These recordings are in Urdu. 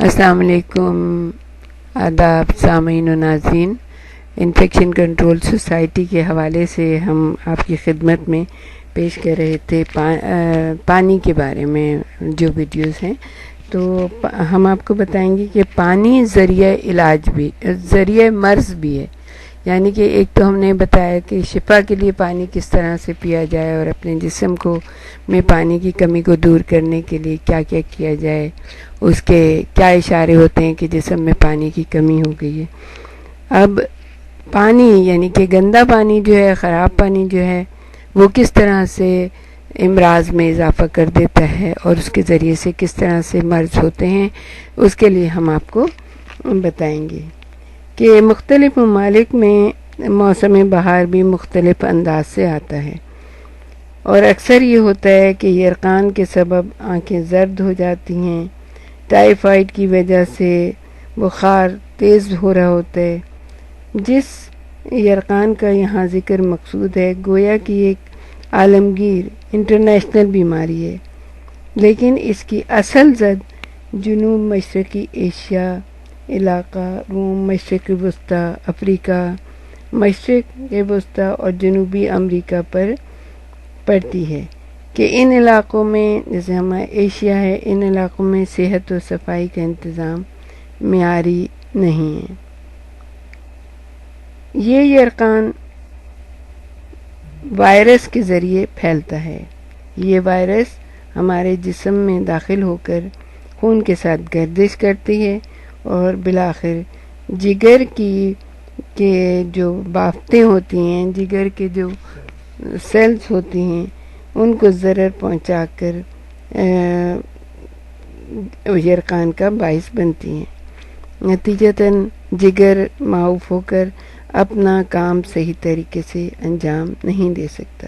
السلام علیکم، آداب سامعین و ناظرین۔ انفیکشن کنٹرول سوسائٹی کے حوالے سے ہم آپ کی خدمت میں پیش کر رہے تھے پانی کے بارے میں جو ویڈیوز ہیں، تو ہم آپ کو بتائیں گے کہ پانی ذریعہ علاج بھی، ذریعہ مرض بھی ہے۔ یعنی کہ ایک تو ہم نے بتایا کہ شفا کے لیے پانی کس طرح سے پیا جائے اور اپنے جسم کو میں پانی کی کمی کو دور کرنے کے لیے کیا کیا کیا جائے، اس کے کیا اشارے ہوتے ہیں کہ جسم میں پانی کی کمی ہو گئی ہے۔ اب پانی یعنی کہ گندا پانی جو ہے، خراب پانی جو ہے، وہ کس طرح سے امراض میں اضافہ کر دیتا ہے اور اس کے ذریعے سے کس طرح سے مرض ہوتے ہیں، اس کے لیے ہم آپ کو بتائیں گے کہ مختلف ممالک میں موسم بہار بھی مختلف انداز سے آتا ہے، اور اکثر یہ ہوتا ہے کہ یرقان کے سبب آنکھیں زرد ہو جاتی ہیں، ٹائیفائڈ کی وجہ سے بخار تیز ہو رہا ہوتا ہے۔ جس یرقان کا یہاں ذکر مقصود ہے گویا کہ ایک عالمگیر انٹرنیشنل بیماری ہے، لیکن اس کی اصل زد جنوب مشرقی ایشیا علاقہ، روم، مشرق وسطیٰ افریقہ، مشرق وسطیٰ اور جنوبی امریکہ پر پڑتی ہے کہ ان علاقوں میں، جیسے ہمارا ایشیا ہے، ان علاقوں میں صحت و صفائی کا انتظام معیاری نہیں ہے۔ یہ یرقان وائرس کے ذریعے پھیلتا ہے۔ یہ وائرس ہمارے جسم میں داخل ہو کر خون کے ساتھ گردش کرتی ہے اور بالآخر جگر کی جو بافتیں ہوتی ہیں، جگر کے جو سیلز ہوتی ہیں، ان کو ضرر پہنچا کر یرقان کا باعث بنتی ہیں۔ نتیجتاً جگر معوف ہو کر اپنا کام صحیح طریقے سے انجام نہیں دے سکتا،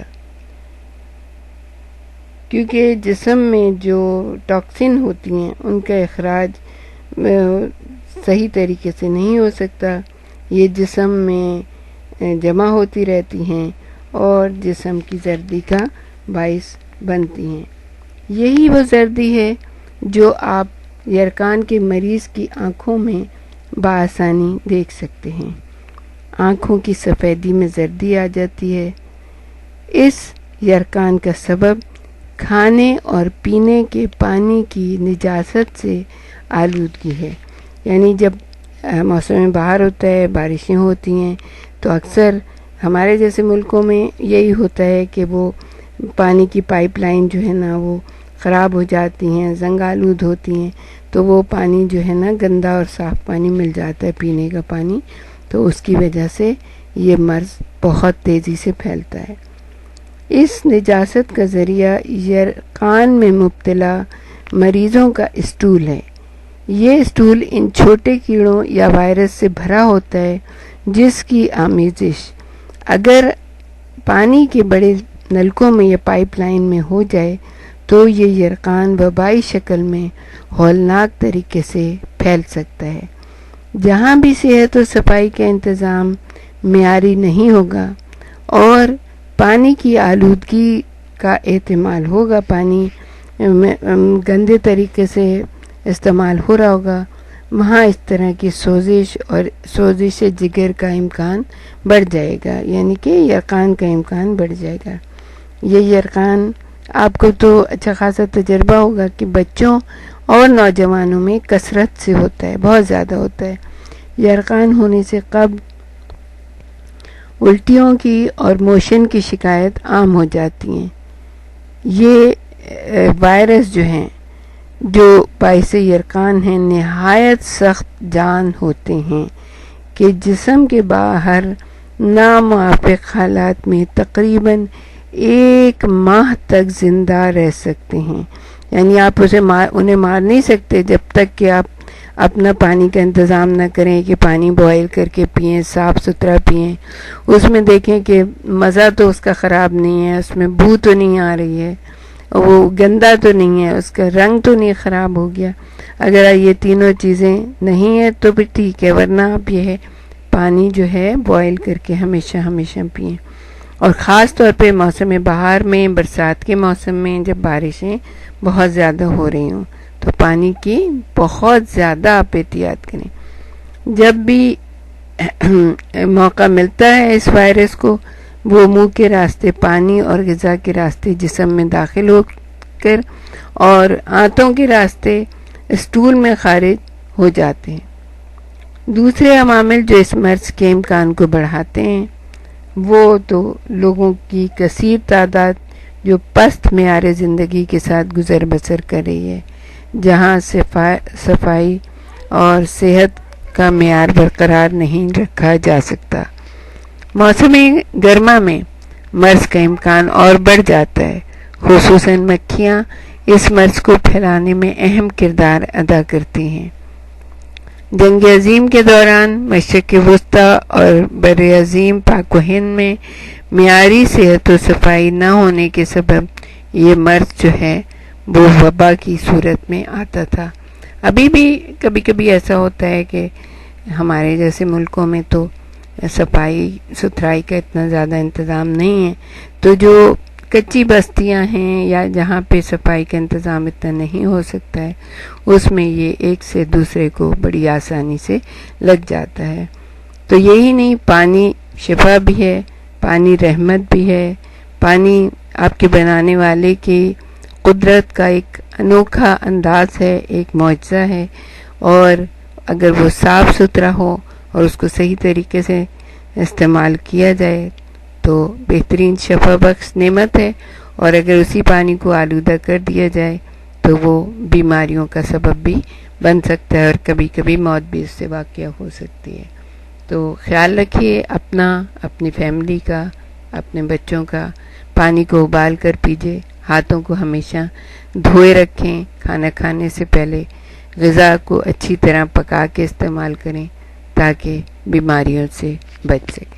کیونکہ جسم میں جو ٹاکسن ہوتی ہیں ان کا اخراج صحیح طریقے سے نہیں ہو سکتا۔ یہ جسم میں جمع ہوتی رہتی ہیں اور جسم کی زردی کا باعث بنتی ہیں۔ یہی وہ زردی ہے جو آپ یرقان کے مریض کی آنکھوں میں بآسانی دیکھ سکتے ہیں۔ آنکھوں کی سفیدی میں زردی آ جاتی ہے۔ اس یرقان کا سبب کھانے اور پینے کے پانی کی نجاست سے آلودگی ہے۔ یعنی جب موسم بہار ہوتا ہے، بارشیں ہوتی ہیں، تو اکثر ہمارے جیسے ملکوں میں یہی ہوتا ہے کہ وہ پانی کی پائپ لائن جو ہے نا وہ خراب ہو جاتی ہیں، زنگ آلود ہوتی ہیں، تو وہ پانی جو ہے نا گندا اور صاف پانی مل جاتا ہے پینے کا پانی، تو اس کی وجہ سے یہ مرض بہت تیزی سے پھیلتا ہے۔ اس نجاست کا ذریعہ یرقان میں مبتلا مریضوں کا اسٹول ہے۔ یہ اسٹول ان چھوٹے کیڑوں یا وائرس سے بھرا ہوتا ہے جس کی آمیزش اگر پانی کے بڑے نلکوں میں یا پائپ لائن میں ہو جائے تو یہ یرقان وبائی شکل میں ہولناک طریقے سے پھیل سکتا ہے۔ جہاں بھی صحت و صفائی کا انتظام معیاری نہیں ہوگا اور پانی کی آلودگی کا احتمال ہوگا، پانی گندے طریقے سے استعمال ہو رہا ہوگا، وہاں اس طرح کی سوزش اور سوزش جگر کا امکان بڑھ جائے گا، یعنی کہ یرقان کا امکان بڑھ جائے گا۔ یہ یرقان آپ کو تو اچھا خاصا تجربہ ہوگا کہ بچوں اور نوجوانوں میں کثرت سے ہوتا ہے، بہت زیادہ ہوتا ہے۔ یرقان ہونے سے قبل الٹیوں کی اور موشن کی شکایت عام ہو جاتی ہیں۔ یہ وائرس جو ہیں جو باعث یرقان ہیں نہایت سخت جان ہوتے ہیں کہ جسم کے باہر ناموافق حالات میں تقریباً 1 ماہ تک زندہ رہ سکتے ہیں۔ یعنی آپ انہیں مار نہیں سکتے جب تک کہ آپ اپنا پانی کا انتظام نہ کریں کہ پانی بوائل کر کے پئیں، صاف ستھرا پئیں، اس میں دیکھیں کہ مزہ تو اس کا خراب نہیں ہے، اس میں بو تو نہیں آ رہی ہے، وہ گندا تو نہیں ہے، اس کا رنگ تو نہیں خراب ہو گیا۔ اگر یہ تینوں چیزیں نہیں ہیں تو پھر ٹھیک ہے، ورنہ آپ یہ ہے پانی جو ہے بوائل کر کے ہمیشہ پئیں۔ اور خاص طور پہ موسم بہار میں، برسات کے موسم میں جب بارشیں بہت زیادہ ہو رہی ہوں تو پانی کی بہت زیادہ آپ احتیاط کریں. جب بھی موقع ملتا ہے اس وائرس کو، وہ منہ کے راستے پانی اور غذا کے راستے جسم میں داخل ہو کر اور آنتوں کے راستے اسٹول میں خارج ہو جاتے ہیں. دوسرے عوامل جو اس مرض کے امکان کو بڑھاتے ہیں وہ تو لوگوں کی کثیر تعداد جو پست معیار زندگی کے ساتھ گزر بسر کر رہی ہے، جہاں صفائی اور صحت کا معیار برقرار نہیں رکھا جا سکتا. موسم گرما میں مرض کا امکان اور بڑھ جاتا ہے. خصوصاً مکھیاں اس مرض کو پھیلانے میں اہم کردار ادا کرتی ہیں. جنگ عظیم کے دوران مشرق وسطیٰ اور بر عظیم پاک و ہند میں معیاری صحت و صفائی نہ ہونے کے سبب یہ مرض جو ہے وہ وبا کی صورت میں آتا تھا. ابھی بھی کبھی کبھی ایسا ہوتا ہے کہ ہمارے جیسے ملکوں میں تو صفائی ستھرائی کا اتنا زیادہ انتظام نہیں ہے، تو جو کچی بستیاں ہیں یا جہاں پہ صفائی کا انتظام اتنا نہیں ہو سکتا ہے، اس میں یہ ایک سے دوسرے کو بڑی آسانی سے لگ جاتا ہے. تو یہی نہیں، پانی شفا بھی ہے، پانی رحمت بھی ہے، پانی آپ کے بنانے والے کی قدرت کا ایک انوکھا انداز ہے، ایک معجزہ ہے، اور اگر وہ صاف ستھرا ہو اور اس کو صحیح طریقے سے استعمال کیا جائے تو بہترین شفا بخش نعمت ہے. اور اگر اسی پانی کو آلودہ کر دیا جائے تو وہ بیماریوں کا سبب بھی بن سکتا ہے، اور کبھی کبھی موت بھی اس سے واقع ہو سکتی ہے. تو خیال رکھیے اپنا، اپنی فیملی کا، اپنے بچوں کا. پانی کو ابال کر پیجیے، ہاتھوں کو ہمیشہ دھوئے رکھیں، کھانا کھانے سے پہلے غذا کو اچھی طرح پکا کے استعمال کریں تاکہ بیماریوں سے بچ سکیں.